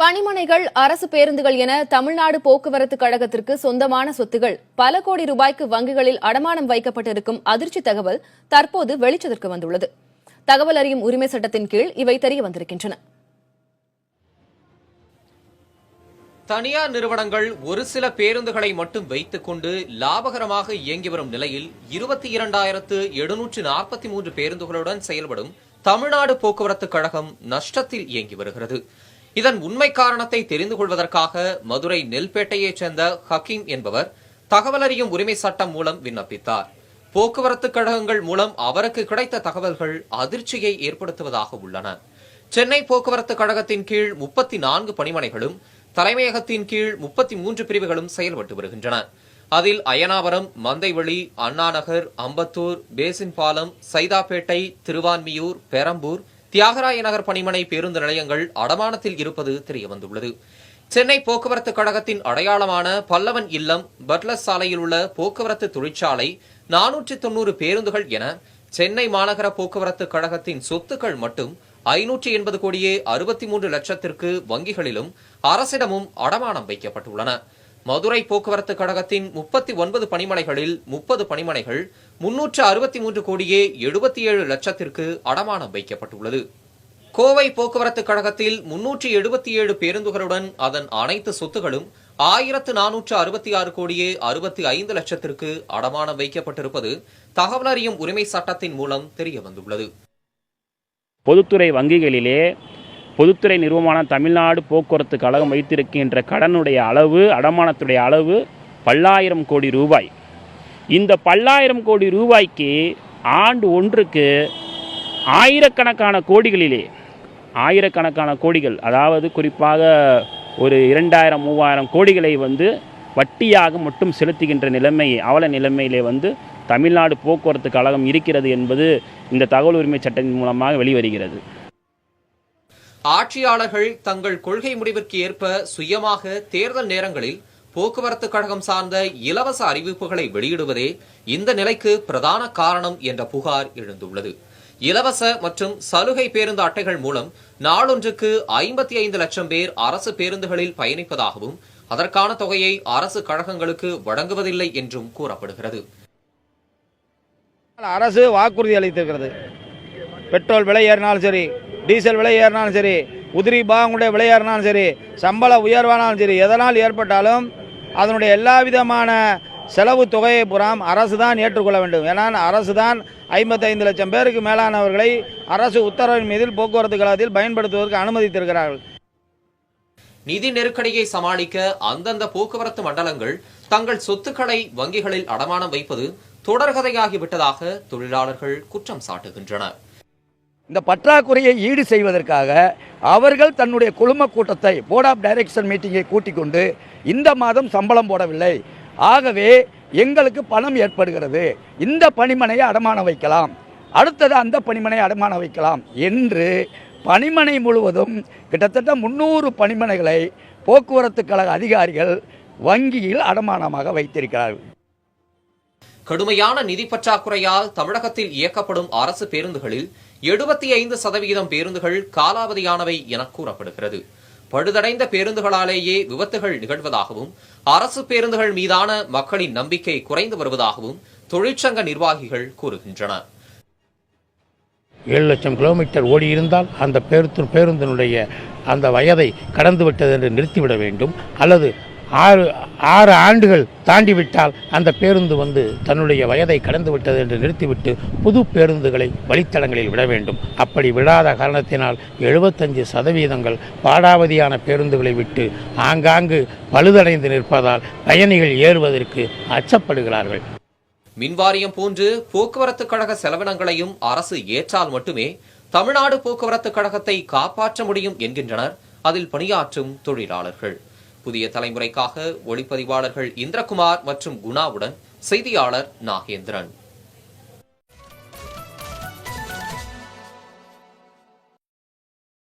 பணிமனைகள், அரசு பேருந்துகள் என தமிழ்நாடு போக்குவரத்து கழகத்திற்கு சொந்தமான சொத்துகள் பல கோடி ரூபாய்க்கு வங்கிகளில் அடமானம் வைக்கப்பட்டிருக்கும் அதிர்ச்சி தகவல் தற்போது வெளிச்சத்திற்கு வந்துள்ளது. தகவல் அறியும் உரிமை சட்டத்தின் கீழ் இவை தெரிய வந்திருக்கின்றன. தனியார் நிறுவனங்கள் ஒரு சில பேருந்துகளை மட்டும் வைத்துக் கொண்டு லாபகரமாக இயங்கி வரும் நிலையில் 22,743 பேருந்துகளுடன் செயல்படும் தமிழ்நாடு போக்குவரத்து கழகம் நஷ்டத்தில் இயங்கி வருகிறது. இதன் உண்மை காரணத்தை தெரிந்து கொள்வதற்காக மதுரை நெல்பேட்டையைச் சேர்ந்த ஹக்கீம் என்பவர் தகவல் அறியும் உரிமை சட்டம் மூலம் விண்ணப்பித்தார். போக்குவரத்து கழகங்கள் மூலம் அவருக்கு கிடைத்த தகவல்கள் அதிர்ச்சியை ஏற்படுத்துவதாக உள்ளன. சென்னை போக்குவரத்து கழகத்தின் கீழ் 34 பணிமனைகளும் தலைமையகத்தின் கீழ் 33 பிரிவுகளும் செயல்பட்டு வருகின்றன. அதில் அயனாவரம், மந்தைவெளி, அண்ணாநகர், அம்பத்தூர், பேசின் பாலம், சைதாப்பேட்டை, திருவான்மியூர், பெரம்பூர், தியாகராய நகர் பணிமனை பேருந்து நிலையங்கள் அடமானத்தில் இருப்பது தெரியவந்துள்ளது. சென்னை போக்குவரத்து கழகத்தின் அடையாளமான பல்லவன் இல்லம், பட்லஸ் சாலையில் உள்ள போக்குவரத்து தொழிற்சாலை, 490 பேருந்துகள் என சென்னை மாநகர போக்குவரத்து கழகத்தின் சொத்துக்கள் மட்டும் 580 கோடியே 63 லட்சத்திற்கு வங்கிகளிலும் அரசிடமும் அடமானம் வைக்கப்பட்டுள்ளன. மதுரை போக்குவரத்து கழகத்தின் 39 பணிமனைகளில் 30 பணிமனைகள் 363 கோடியே 77 லட்சத்திற்கு அடமானம் வைக்கப்பட்டுள்ளது. கோவை போக்குவரத்து கழகத்தில் 377 பேருந்துகளுடன் அதன் அனைத்து சொத்துகளும் 1466 கோடியே 65 லட்சத்திற்கு அடமானம் வைக்கப்பட்டிருப்பது தகவல் அறியும் உரிமை சட்டத்தின் மூலம் தெரியவந்துள்ளது. பொதுத்துறை வங்கிகளிலே பொதுத்துறை நிறுவனமான தமிழ்நாடு போக்குவரத்து கழகம் வைத்திருக்கின்ற கடனுடைய அளவு, அடமானத்துடைய அளவு பல்லாயிரம் கோடி ரூபாய். இந்த பல்லாயிரம் கோடி ரூபாய்க்கு ஆண்டு ஒன்றுக்கு ஆயிரக்கணக்கான கோடிகள், அதாவது குறிப்பாக ஒரு 2000-3000 கோடிகளை வட்டியாக மட்டும் செலுத்துகின்ற நிலைமை, அவல நிலைமையிலே தமிழ்நாடு போக்குவரத்து கழகம் இருக்கிறது என்பது இந்த தகவல் உரிமை சட்டத்தின் மூலமாக வெளிவருகிறது. ஆட்சியாளர்கள் தங்கள் கொள்கை முடிவிற்கு ஏற்ப சுயமாக தேர்தல் நேரங்களில் போக்குவரத்து கழகம் சார்ந்த இலவச அறிவிப்புகளை வெளியிடுவதே இந்த நிலைக்கு பிரதான காரணம் என்ற புகார் எழுந்துள்ளது. இலவச மற்றும் சலுகை பேருந்து அட்டைகள் மூலம் நாளொன்றுக்கு 55 லட்சம் பேர் அரசு பேருந்துகளில் பயணிப்பதாகவும் அதற்கான தொகையை அரசு கழகங்களுக்கு வழங்குவதில்லை என்றும் கூறப்படுகிறது. அரசு வாக்குறுதி அளித்திருக்கிறது. பெட்ரோல் விலை ஏறினாலும் சரி, டீசல் விலை ஏறினாலும் சரி, உதிரி பாகங்களுடைய விலை ஏறினாலும் சரி, சம்பள உயர்வானாலும் சரி, எதனால் ஏற்பட்டாலும் அதனுடைய எல்லா விதமான செலவு தொகையை புறம் அரசு தான் ஏற்றுக்கொள்ள வேண்டும். ஏன்னா அரசு தான் 55 லட்சம் பேருக்கு மேலானவர்களை அரசு உத்தரவின் மீதில் போக்குவரத்து கழகத்தில் பயன்படுத்துவதற்கு அனுமதித்திருக்கிறார்கள். நிதி நெருக்கடியை சமாளிக்க அந்தந்த போக்குவரத்து மண்டலங்கள் தங்கள் சொத்துக்களை வங்கிகளில் அடமானம் வைப்பது தொடர்கதையாகிவிட்டதாக தொழிலாளர்கள் குற்றம் சாட்டுகின்றனர். இந்த பற்றாக்குறையை ஈடு செய்வதற்காக அவர்கள் தன்னுடைய குழும கூட்டத்தை, போர்ட் ஆஃப் டைரக்ஷன் மீட்டிங்கை கூட்டிக் கொண்டு இந்த மாதம் சம்பளம் போடவில்லை, ஆகவே எங்களுக்கு பணம் ஏற்படுகிறது, இந்த பணிமனையை அடமானம் வைக்கலாம், அடுத்தது அந்த பணிமனையை அடமானம் வைக்கலாம் என்று பணிமனை முழுவதும் கிட்டத்தட்ட 300 பணிமனைகளை போக்குவரத்து கழக அதிகாரிகள் வங்கியில் அடமானமாக வைத்திருக்கிறார்கள். கடுமையான நிதி பற்றாக்குறையால் தமிழகத்தில் இயக்கப்படும் அரசு பேருந்துகளில் 75% பேருந்துகள் காலாவதியானவை என கூறப்படுகிறது. பழுதடைந்த பேருந்துகளாலேயே விபத்துகள் நிகழ்வதாகவும் அரசு பேருந்துகள் மீதான மக்களின் நம்பிக்கை குறைந்து வருவதாகவும் தொழிற்சங்க நிர்வாகிகள் கூறுகின்றனர். 7 லட்சம் கிலோமீட்டர் ஓடியிருந்தால் அந்த பேருந்தினுடைய அந்த வயதை கடந்துவிட்டது என்று நிறுத்திவிட வேண்டும், அல்லது 6 ஆண்டுகள் தாண்டிவிட்டால் அந்த பேருந்து தன்னுடைய வயதை கடந்து விட்டது என்று நிறுத்திவிட்டு புது பேருந்துகளை வழித்தடங்களில் விட வேண்டும். அப்படி விடாத காரணத்தினால் 75% பாடாவதியான பேருந்துகளை விட்டு ஆங்காங்கு பழுதடைந்து நிற்பதால் பயணிகள் ஏறுவதற்கு அச்சப்படுகிறார்கள். மின்வாரியம் போன்று போக்குவரத்து கழக செலவினங்களையும் அரசு ஏற்றால் மட்டுமே தமிழ்நாடு போக்குவரத்து கழகத்தை காப்பாற்ற முடியும் என்கின்றனர் அதில் பணியாற்றும் தொழிலாளர்கள். புதிய தலைமுறைக்காக ஒளிப்பதிவாளர்கள் இந்திரகுமார் மற்றும் குணாவுடன் செய்தியாளர் நாகேந்திரன்.